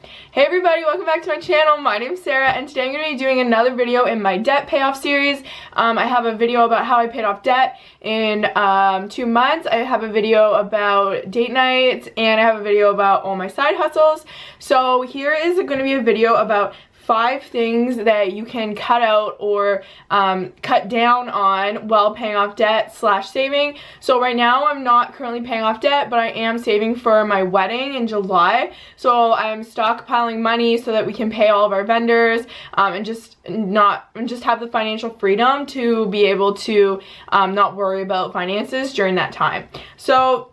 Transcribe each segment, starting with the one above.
Hey everybody, welcome back to my channel. My name's Sarah and today I'm going to be doing another video in my debt payoff series. I have a video about how I paid off debt in 2 months. I have a video about date nights and I have a video about all my side hustles. So here is going to be a video about 5 things that you can cut out or cut down on while paying off debt slash saving. So right now I'm not currently paying off debt, but I am saving for my wedding in July. So I'm stockpiling money so that we can pay all of our vendors and just have the financial freedom to be able to not worry about finances during that time. So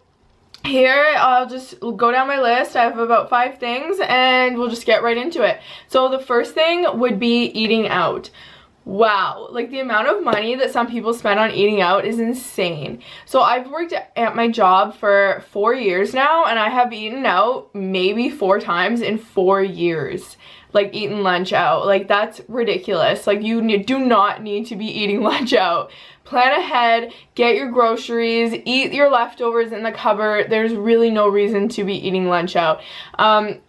here, I'll just go down my list. I have about 5 things and we'll just get right into it. So the first thing would be eating out. Wow, like the amount of money that some people spend on eating out is insane. So I've worked at my job for 4 years now and I have eaten out maybe 4 times in 4 years. Like eating lunch out. Like that's ridiculous. Like you do not need to be eating lunch out. Plan ahead, get your groceries, eat your leftovers in the cupboard. There's really no reason to be eating lunch out.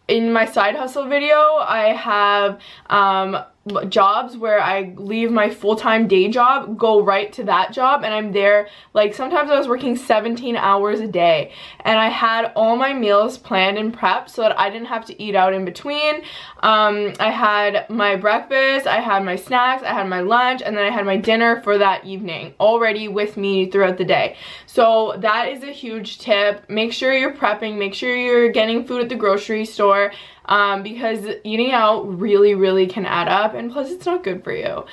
In my side hustle video, I have jobs where I leave my full-time day job, go right to that job, and I'm there, like sometimes I was working 17 hours a day and I had all my meals planned and prepped so that I didn't have to eat out in between. I had my breakfast, I had my snacks, I had my lunch, and then I had my dinner for that evening already with me throughout the day. So that is a huge tip. Make sure you're prepping, make sure you're getting food at the grocery store. Because eating out really can add up, and plus it's not good for you.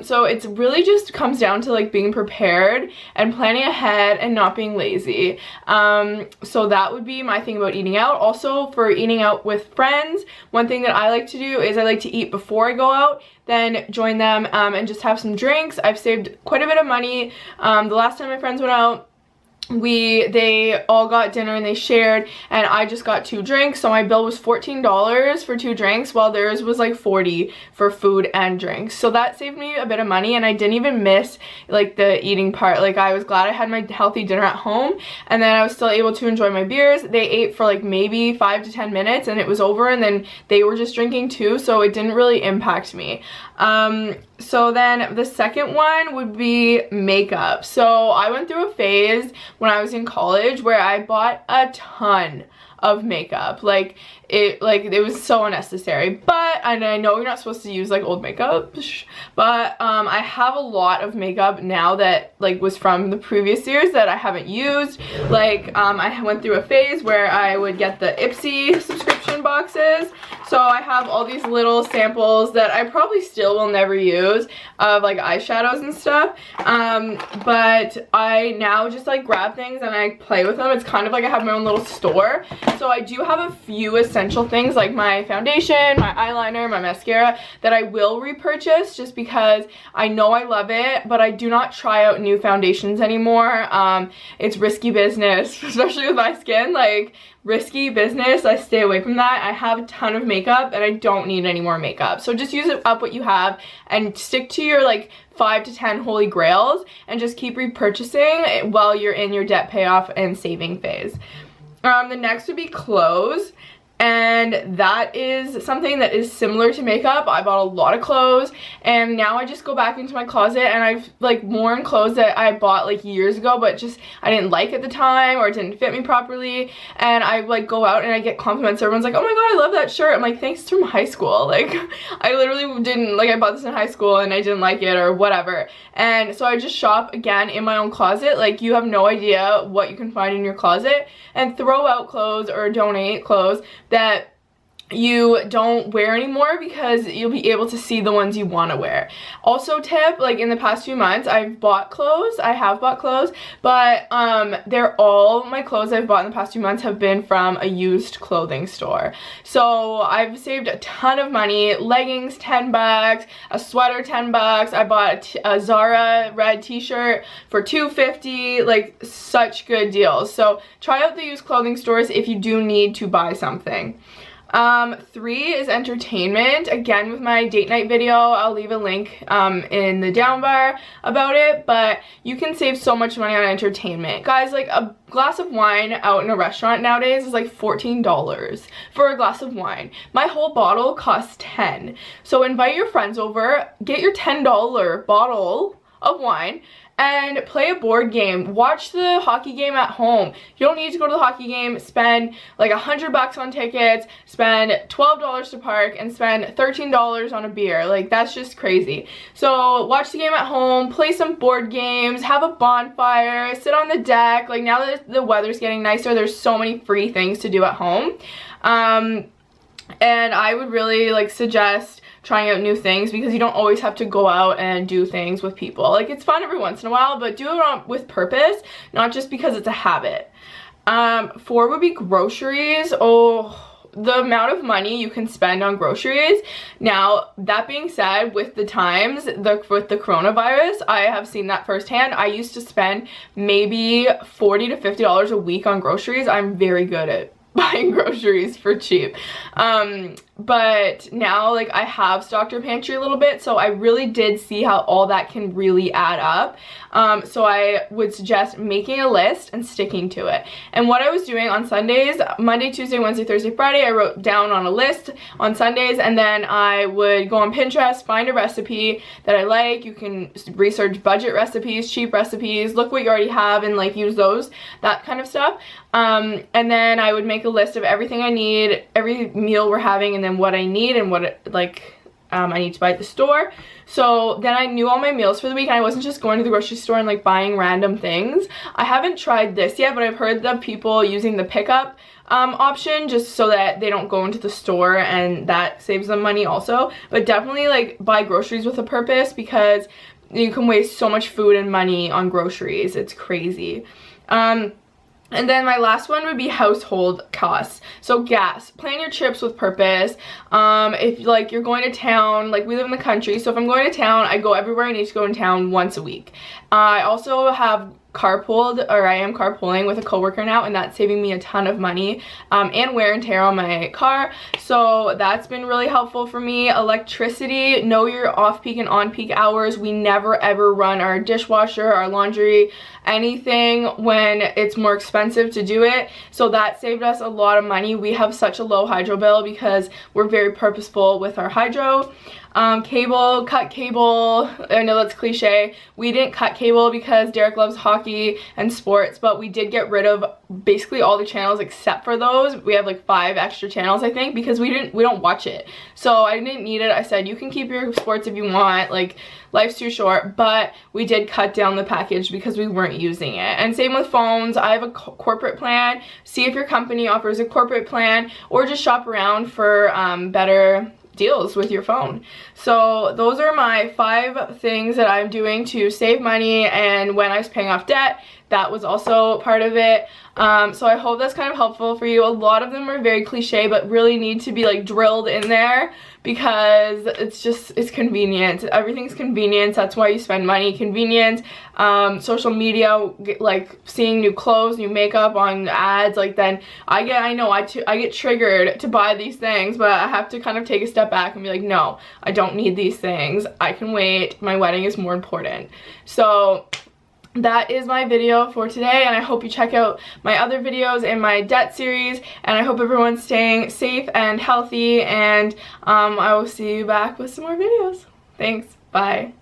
So it's really just comes down to like being prepared and planning ahead and not being lazy. So that would be my thing about eating out. Also for eating out with friends, one thing that I like to do is I like to eat before I go out, then join them and just have some drinks. I've saved quite a bit of money. The last time my friends went out, they all got dinner and they shared, and I just got 2 drinks, so my bill was $14 for 2 drinks while theirs was like $40 for food and drinks. So that saved me a bit of money and I didn't even miss like the eating part. Like I was glad I had my healthy dinner at home and then I was still able to enjoy my beers. They ate for like maybe 5 to 10 minutes and it was over, and then they were just drinking too, so it didn't really impact me. So then the second one would be makeup. So I went through a phase when I was in college where I bought a ton of makeup. Like it was so unnecessary, but and I know you're not supposed to use like old makeup, but I have a lot of makeup now that like was from the previous years that I haven't used. Like I went through a phase where I would get the Ipsy subscription boxes, so I have all these little samples that I probably still will never use of like eyeshadows and stuff, but I now just like grab things and I play with them. It's kind of like I have my own little store. So I do have a few essential things like my foundation, my eyeliner, my mascara that I will repurchase just because I know I love it, but I do not try out new foundations anymore. It's risky business, especially with my skin. Like risky business, I stay away from that. I have a ton of makeup and I don't need any more makeup. So just use up what you have and stick to your like 5 to 10 holy grails and just keep repurchasing while you're in your debt payoff and saving phase. The next would be clothes, and that is something that is similar to makeup. I bought a lot of clothes and now I just go back into my closet and I've like worn clothes that I bought like years ago but just I didn't like at the time or it didn't fit me properly, and I like go out and I get compliments. Everyone's like, oh my god, I love that shirt. I'm like, thanks, it's from high school. Like I literally didn't, like I bought this in high school and I didn't like it or whatever. And so I just shop again in my own closet. Like you have no idea what you can find in your closet, and throw out clothes or donate clothes that you don't wear anymore because you'll be able to see the ones you want to wear. Also tip, like in the past few months I have bought clothes, but they're all my clothes I've bought in the past few months have been from a used clothing store. So I've saved a ton of money. Leggings 10 bucks, a sweater 10 bucks. I bought a Zara red t-shirt for $2.50. Like such good deals. So try out the used clothing stores if you do need to buy something. 3 is entertainment. Again, with my date night video, I'll leave a link in the down bar about it, but you can save so much money on entertainment. Guys, like a glass of wine out in a restaurant nowadays is like $14 for a glass of wine. My whole bottle costs $10. So invite your friends over, get your $10 bottle of wine, and play a board game. Watch the hockey game at home. You don't need to go to the hockey game, spend like $100 on tickets, spend $12 to park, and spend $13 on a beer. Like, that's just crazy. So watch the game at home, play some board games, have a bonfire, sit on the deck. Like, now that the weather's getting nicer, there's so many free things to do at home. And I would really like suggest trying out new things, because you don't always have to go out and do things with people. Like, it's fun every once in a while, but do it with purpose, not just because it's a habit. 4 would be groceries. Oh, the amount of money you can spend on groceries. Now, that being said, with the times, with the coronavirus, I have seen that firsthand. I used to spend maybe $40 to $50 a week on groceries. I'm very good at buying groceries for cheap. But now, like, I have stocked our pantry a little bit, so I really did see how all that can really add up. So I would suggest making a list and sticking to it. And what I was doing on Sundays, Monday, Tuesday, Wednesday, Thursday, Friday, I wrote down on a list on Sundays, and then I would go on Pinterest, find a recipe that I like. You can research budget recipes, cheap recipes, look what you already have and like use those, that kind of stuff. And then I would make a list of everything I need, every meal we're having, and then what I need and what I need to buy at the store. So then I knew all my meals for the week, and I wasn't just going to the grocery store and like buying random things. I haven't tried this yet, but I've heard of people using the pickup option, just so that they don't go into the store, and that saves them money also. But definitely like buy groceries with a purpose, because you can waste so much food and money on groceries. It's crazy. And then my last one would be household costs. So gas. Plan your trips with purpose. If like you're going to town, like we live in the country, so if I'm going to town, I go everywhere I need to go in town once a week. I also have I am carpooling with a coworker now, and that's saving me a ton of money and wear and tear on my car. So that's been really helpful for me. Electricity, know your off-peak and on-peak hours. We never ever run our dishwasher, our laundry, anything when it's more expensive to do it. So that saved us a lot of money. We have such a low hydro bill because we're very purposeful with our hydro. Cable, cut cable. I know that's cliche. We didn't cut cable because Derek loves hockey and sports, but we did get rid of basically all the channels except for those. We have like 5 extra channels, I think, because we don't watch it. So I didn't need it. I said, you can keep your sports if you want, like life's too short, but we did cut down the package because we weren't using it. And same with phones. I have a corporate plan. See if your company offers a corporate plan, or just shop around for better deals with your phone. So those are my 5 things that I'm doing to save money, and when I was paying off debt, that was also part of it. So I hope that's kind of helpful for you. A lot of them are very cliche, but really need to be like drilled in there, because it's convenience. Everything's convenience. That's why you spend money. Convenience. Social media, like seeing new clothes, new makeup on ads, like then I get triggered to buy these things, but I have to kind of take a step back and be like, no, I don't need these things. I can wait. My wedding is more important. So that is my video for today, and I hope you check out my other videos in my debt series, and I hope everyone's staying safe and healthy, and I will see you back with some more videos. Thanks. Bye.